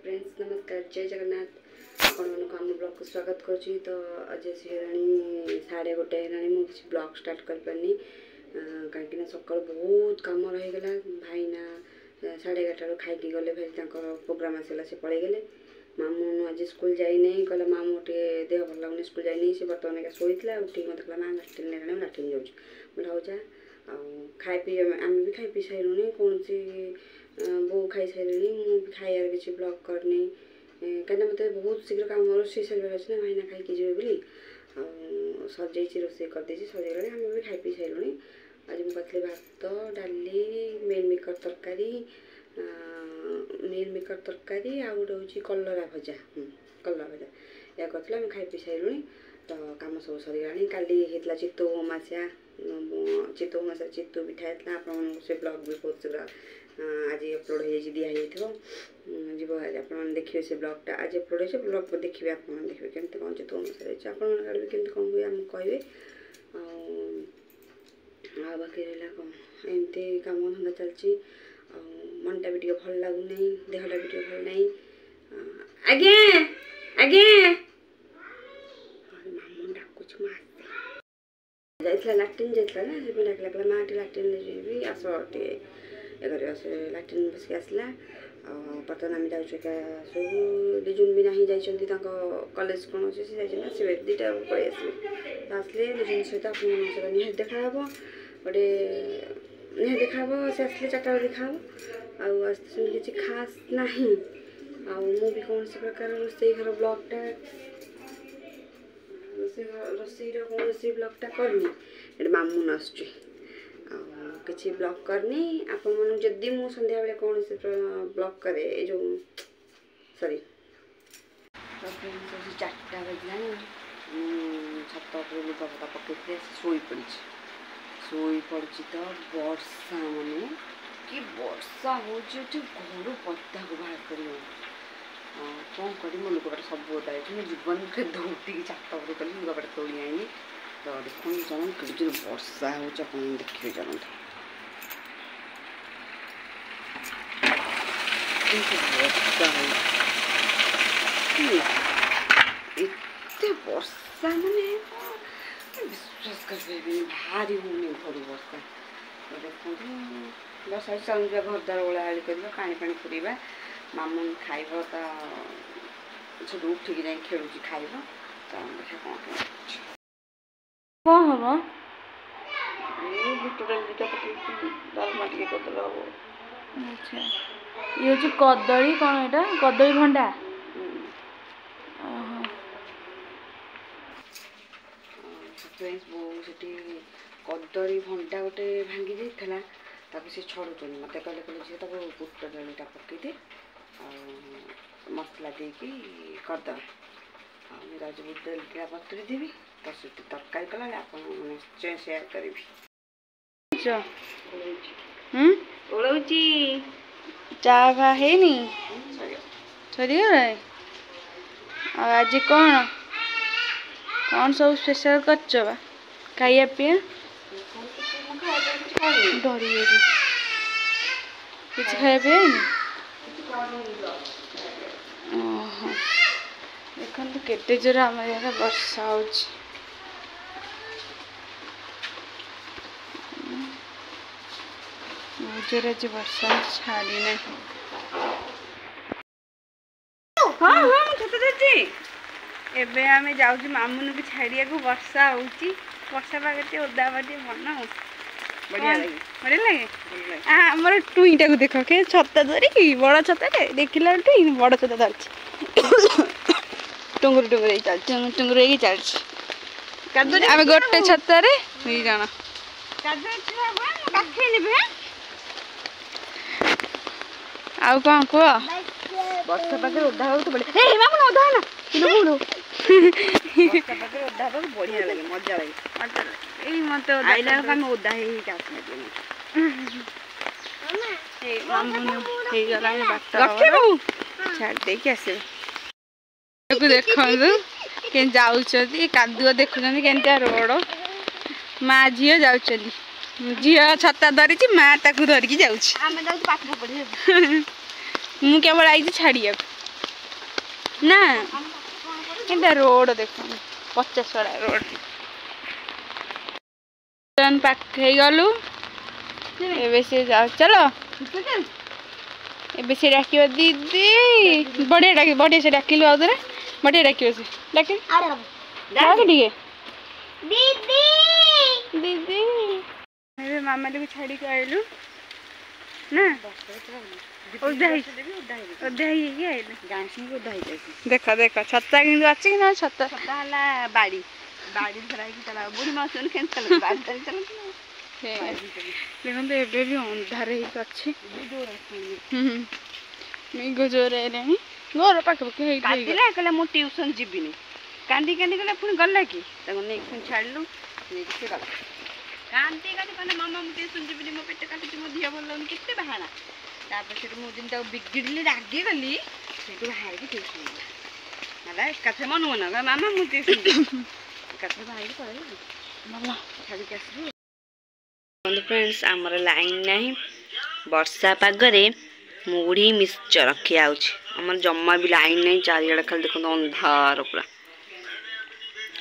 Friends नमस्कार जय जगन्नाथ आपण आम ब्लॉग को स्वागत करुँची। तो आज सी 1:30 मुझे किसी ब्लॉग स्टार्ट कर पारनी कहीं सका बहुत कम रहीगला। भाईना 11:30 खाई गले भाई प्रोग्राम आसला से पलि गले। मामू आज स्कूल जाइए कहला मामू टे देह भल लगुनि स्कूल जाइए सी बर्तमान शोला उठी मत कहला माँ लाट्रिन लेना लाट्रिन जाऊँ बोले हो जा खाई पी आम भी खाई पी सारूँ कौन सी बो खाई सारे मुझे खाइबार किसी ब्लॉग करनी कहीं मत बहुत शीघ्र कम रोसे सर अच्छे ना भाईना खाई जी बोली सजे रोसे करदे सजगले आम भी खाई पी सारूँ। आज मुझे करी भात डाली मिल मेकर तरकारी आ गोटे हूँ कलरा भजा या करता खाई पी सारूँ। तो कम सब सरीगला काली होता चित्तौ अमास्या चित्तौ पिठा होता आप से ब्लॉग भी बहुत शीघ्र आज अपलोड हो दिखाई जीव आप देखिए से ब्लॉगटा आज अपलोड हो ब्लॉग को देखिए आप देखिए केमती कौन चित्तौ अमास्या आप भी केमती कौन हुए आमको कहे आ बाकी रहा कौन एमती कम धंदा चलती मनटा भी भल लगुना देहटा भी भल नहीं आज्ञा आज्ञा मामू डाकुच लाट्रिन जाता ना से डाक माँ टी लाट्रिन जी आस टे एगार आस लाट्रिन बसिक आसला बर्तमान आम जाऊँ सब लिजुन भी नहीं जाइए कॉलेज कौन अच्छे सी दुटा पलि आसले आसले लिजुन सहित आप निहत देखा गोटे निहत देखा से आसले 4टा बेले देखा आसते किसी खास ना भी कौन सी प्रकार रोसे घर ब्लॉगटा रोसे कौन सी ब्लॉगटा करनी मामून आसुची किसी ब्लॉग करनी आपण जदि मु संध्या बेले कौन से ब्लॉग करे जो सॉरी 4टा बजला छत पर लुगापटा पकड़े शोई पड़ी तो वर्षा माने कि वर्षा हो घर पदा को बाहर कर कौन कर मो लुगापटा सब ओदा है जीवन के दौड़ी छात पर कल लुगापटा तोड़ी आईनी। तो देखो चलन कि वर्षा हो देखिए चलते एते वर्षा माने विश्वास कर भारी होनी घर वर्षा देखो वर्षा चल घर द्वार ओलाओली कर पानी पानी पूरा मामू खाइब तो उठिक जाए खेलुँ खाइब तो देखा कौन हम बुट डाल दुटा पकड़ डालमा टे करदे हम। अच्छा ये हूँ कदली कौन यहाँ कदली भंडा फ्रेंड्स बो से कदली भंडा गोटे भांगी जाइला से छड़ुन मत कहले कहले झील बुट डालीटा पकईदे मसला देकी करदे आज बुट डालीटा बतुरी देवी तो तरकारी कला आप निश्चय सेयार करी ओलौची चा भा है सरीगला आज कौन कौन सब स्पेशल कर खाइया पीया डरी किसी खाया पीया देखते केते जोर आम यहाँ वर्षा हो जोर आज वर्षा छाड़ी ना। हाँ हाँ एबे आम जाऊँ मामून भी छाड़िया को वर्षा वर्षा पागे ओदा बाटे मन बढ़िया लगे आमर टुईटा को देख के छता धरिकी बड़ छताटे देखला टुई बड़ छता धरती टुंगुर टुंगुर टुंगुर चलती आम गोटे छतार दी जन आउ कौन कह वर्षा पाखे ओदा हो तो ओदा है वर्षा पाखे ओदा हो बढ़िया लगे मजा लगे मत आइला आम ओदा छाड़ देख आस देखु के जाऊँ कादुआ देखुं के रोड माँ झील जाऊँ झील छता धरी माँ ताक धरिकी जाऊँ मुझे केवल आई छाड़िया ନା ଏଇଟା ରୋଡ ଦେଖୁନ 50 ରୋଡ ପାଖ ହେଇଗଲୁ ଏବେ ସେ ଯାଉ ଚलो ଏବେ ସେ ଡାକିବ ଦିଦି ବଢିଆ ସେ ଡାକିଲୁ ଆଉ ଥରେ ବଢିଆ ଡାକିବ ସେ ଡାକି ଟିକେ ଦିଦି ଏବେ ମାମାଟିକୁ ଛାଡ଼ିକି ଆଇଲୁ ନା ଓଦା ହେଇକି ଆଇଲୁ ଦେଖ ଛତା କିନ୍ତୁ ଅଛି କି ନା ଛତା ହେଲା ବାଡ଼ି ଧରା ହେଇକି ଚଲା ବୁଢ଼ୀ ମାଉସୀ କେମିତି ଚାଲନ୍ତି ବାଡ଼ି ଧରି ଚାଲନ୍ତି ଦେଖନ୍ତୁ ଏବେ ବି ଅନ୍ଧାର ହେଇକି ଅଛି ମେଘ ଜୋରେ ଆଇଲାଣି ଘର ପାଖାପାଖି କାନ୍ଦିଲା କହିଲା ମୁଁ ଟ୍ୟୁସନ୍ ଯିବିନି କାନ୍ଦି ଗଲା ପୁଣି ଗଲା କି ତାକୁ ନେଇକି ପୁଣି ଛାଡ଼ିଲୁ ନେଇକି ସେ ଗଲା କାନ୍ଦି କହିଲା ମାମା ମୁଁ ଟ୍ୟୁସନ୍ ଯିବିନି ମୋ ପେଟ କାଟୁଛି ମୋ ଦେହ ଭଲ ଲାଗୁନି କେତେ ବାହାନା ତାପରେ ସେଠୁ ମୁଁ ଯେମିତି ତାକୁ ବିଗିଡ଼ିଲି ରାଗିଗଲି ସେଇଠୁ ବାହାରିକି ଟ୍ୟୁସନ୍ ଗଲା ହେଲା ଏକାଥରେ ମନ ମାମା ମୁଁ ଟ୍ୟୁସନ୍ ଯିବି ଏକାଥରେ ବାହାରିକି ପଳେଇଲି ଭଲ ଛାଡ଼ିକି ଆସିବୁ। ଫ୍ରେଣ୍ଡସ୍ ଆମର ଲାଇନ୍ ନାହିଁ ବର୍ଷା ପାଗରେ ମୁଢ଼ି ମିକ୍ସଚର ଖିଆ ହେଉଛି ଆମର ଜମା ବି ଲାଇନ୍ ନାହିଁ ଚାରିଆଡ଼େ ଖାଲି ଦେଖନ୍ତୁ ଅନ୍ଧାର ପୁରା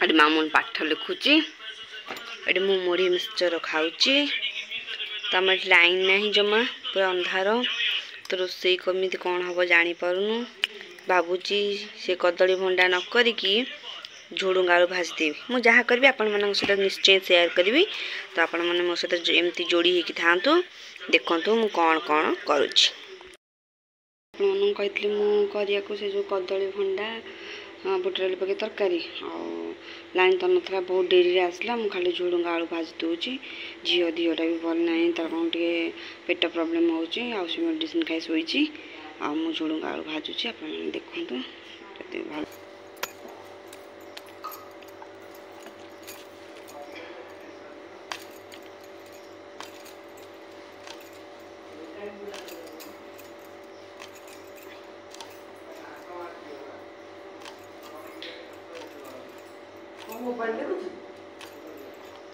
ଏଠି ମାମୁନି ପାଠ ଲେଖୁଛି ଏଠି ମୁଁ ମୁଢ଼ି ମିକ୍ସଚର ଖାଉଛି ତ ଆମର ଏଠି ଲାଇନ୍ ନାହିଁ ଜମା ପୁରା ଅନ୍ଧାର ତ ରୋଷେଇ କେମିତି କ'ଣ ହେବ ଜାଣିପାରୁନୁ ଭାବୁଛି ସେ କଦଳୀ ଭଣ୍ଡା ନ କରିକି ଝୁଡ଼ୁଙ୍ଗ ଆଳୁ ଭାଜିଦେବି ମୁଁ ଯାହା କରିବି ଆପଣମାନଙ୍କ ସହିତ ନିଶ୍ଚୟ ସେୟାର କରିବି ତ ଆପଣମାନେ ମୋ ସହିତ ଏମିତି ଯୋଡ଼ି ହେଇକି ଥାଆନ୍ତୁ ଦେଖନ୍ତୁ ମୁଁ କ'ଣ କରୁଛି ଆପଣମାନଙ୍କୁ କହିଥିଲି ମୁଁ କରିବାକୁ ସେ ଯେଉଁ କଦଳୀ ଭଣ୍ଡା ବୁଟ ଡାଲି ପକାଇ ତରକାରୀ ଆଉ ଲାଇନ୍ ତ ନଥିଲା ବହୁତ ଡେରିରେ ଆସିଲା ମୁଁ ଖାଲି ଝୁଡ଼ୁଙ୍ଗ ଆଳୁ ଭାଜି ଦେଉଛି ଝିଅ ଦିହଟା ବି ଭଲ ନାହିଁ ତାର କ'ଣ ଟିକେ ପେଟ ପ୍ରୋବ୍ଲେମ୍ ହେଉଛି ଆଉ ସେ ମେଡ଼ିସିନ୍ ଖାଇ ଶୋଇଛି ଆଉ ମୁଁ ଝୁଡ଼ୁଙ୍ଗ ଆଳୁ ଭାଜୁଛି ଆପଣମାନେ ଦେଖନ୍ତୁ କେତେ ଭଲ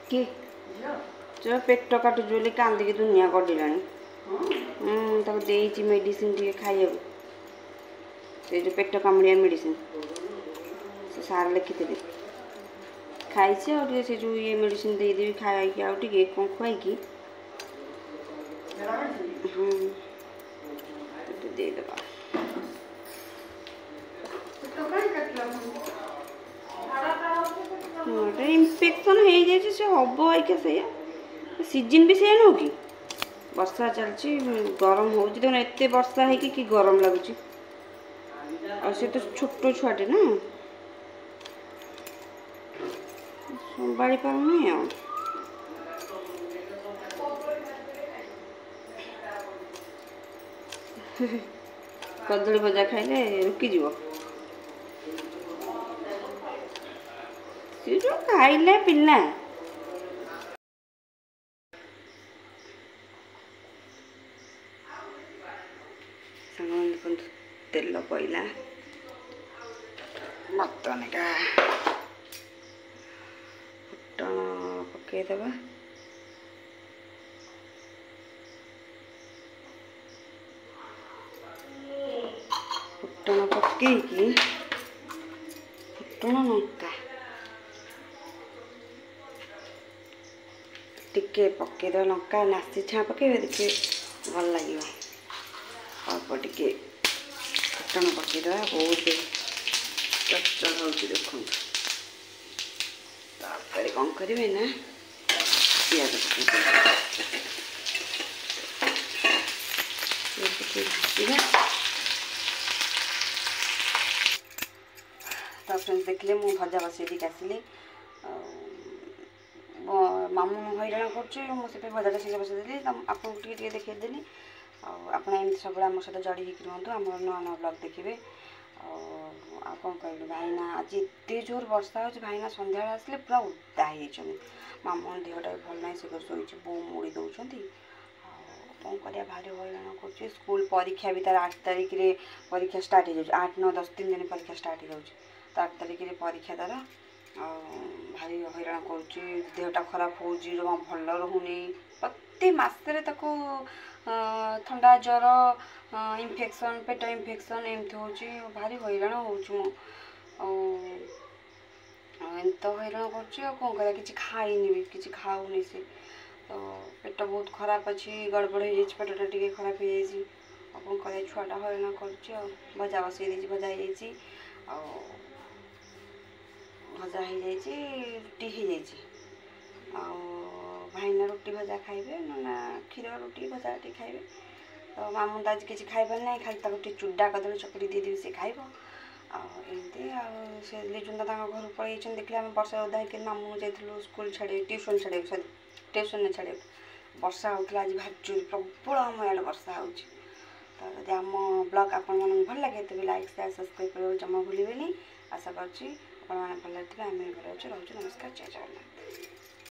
କିଏ ପେଟ କାଟୁଛି ବୋଲି କାନ୍ଦିକି ଦୁନିଆ ଗଡ଼ିଲାଣି ତାକୁ ଦେଇଛି ମେଡ଼ିସିନ୍ ଟିକେ ଖାଇବାକୁ ସେ ଯେଉଁ ପେଟ କାମୁଡ଼ିଆ ମେଡ଼ିସିନ୍ ସେ ସାର୍ ଲେଖିଥିଲେ ଖାଇଛି ଆଉ ଟିକେ ସେ ଯେଉଁ ଇଏ ମେଡ଼ିସିନ୍ ଦେଇଦେବି ଖାଇକି ଆଉ ଟିକେ କ'ଣ ଖୁଆଇକି ଦେଇଦେବା ଇନଫେକ୍ସନ୍ ହେଇଯାଇଛି ସେ ହବ ଏଇକା ସେଇଆ ସିଜିନ୍ ବି ସେଇଆ ନୁହଁ କି ବର୍ଷା ଚାଲିଛି ଗରମ ହେଉଛି ଦେଖୁନ ଏତେ ବର୍ଷା ହେଇକି କି ଗରମ ଲାଗୁଛି ଆଉ ସେ ତ ଛୋଟ ଛୁଆଟେ ନା ସମ୍ଭାଳି ପାରୁନି ଆଉ କଦଳୀ ଭଜା ଖାଇଲେ ରୁକିଯିବ ସେ ଯେଉଁ ଖାଇଲେ ପିଲା ସାଙ୍ଗମାନେ ଦେଖନ୍ତୁ ତେଲ ପଇଲା ମଟନଟା ଫୁଟଣ ପକାଇଦେବା ଫୁଟଣ ପକାଇକି ଫୁଟଣ ଲଙ୍କା ଟିକେ ପକାଇଦେବା ଲଙ୍କା ନାସି ଛାଁ ପକାଇବେ ଦେଖିବେ ଭଲ ଲାଗିବ ଅଳ୍ପ ଟିକେ ଫୁଟଣ ପକାଇଦେବା ବହୁତ ଚଟଚଟ ହେଉଛି ଦେଖନ୍ତୁ ତାପରେ କ'ଣ କରିବେ ନା ପିଆଜ ପକାଇଦେବା ଭାଜିବା ତ ଫ୍ରେଣ୍ଡସ୍ ଦେଖିଲେ ମୁଁ ଭଜା ବସେଇ ଦେଇକି ଆସିଲି ଆଉ ମାମୁଁ ହଇରାଣ କରୁଛି ମୁଁ ସେଥିପାଇଁ ଭଜାଟା ଶୀଘ୍ର ବସେଇଦେଲି ଆପଣଙ୍କୁ ଟିକେ ଦେଖେଇଦେଲି ଆଉ ଆପଣ ଏମିତି ସବୁବେଳେ ଆମ ସହିତ ଜଡ଼ି ହେଇକି ରୁହନ୍ତୁ ଆମର ନୂଆ ବ୍ଲଗ୍ ଦେଖିବେ ଆଉ କ'ଣ କହିବି ଭାଇନା ଆଜି ଏତେ ଜୋର ବର୍ଷା ହେଉଛି ଭାଇନା ସନ୍ଧ୍ୟାବେଳେ ଆସିଲେ ପୁରା ଓଦା ହେଇଯାଇଛନ୍ତି ମାମୁଁ ଦେହଟା ବି ଭଲ ନାହିଁ ସେ ଶୋଇଛି ବୋଉ ମୁଡ଼ି ଦେଉଛନ୍ତି ଆଉ କ'ଣ କରିବା ଭାରି ହଇରାଣ କରୁଛି ସ୍କୁଲ ପରୀକ୍ଷା ବି ତାର 8 ତାରିଖରେ ପରୀକ୍ଷା ଷ୍ଟାର୍ଟ ହେଇଯାଉଛି 8, 9, 10 3 ଦିନ ପରୀକ୍ଷା ଷ୍ଟାର୍ଟ ହେଇଯାଉଛି ତ 8 ତାରିଖରେ ପରୀକ୍ଷା ତାର ଆଉ ଭାରି ହଇରାଣ କରୁଛି ଦେହଟା ଖରାପ ହେଉଛି ଜମା ଭଲ ରହୁନି ପ୍ରତି ମାସରେ ତାକୁ थंडा ज्वर इन्फेक्शन पेट इन्फेक्शन एमती हो भारी हईराण तो हईराण कर कि खाईनी भी कि खाऊनी से तो पेट बहुत खराब अच्छी गड़बड़ हो पेटा टे खराब हो जाए कौन कर छुआटा हईराण कर भजा बसई भजा हो भजा हो रुटी हो भाईना रुटी भजा खाइबे ना क्षीर रुटी भजा टी खाइबे तो मामू तो आज किसी खाइबार ना खाली चूड़ा कदली चकड़ी दीदी से खाइब आमती से लिजुन दादा घर पलैन देखिए आम वर्षा उदा होकर मामू जाइलु स्कूल छाड़े ट्यूशन छाड़े सॉरी ट्यूशन छाड़े वर्षा होता आज भारी जोर प्रबल आम इे वर्षा हो तो जब आम ब्लॉग आपण भल लगे तेज लाइक शेयर सब्सक्राइब करने जमा भूलें आशा करें भल लगे आम घर अच्छे रोज नमस्कार जय जगन्नाथ।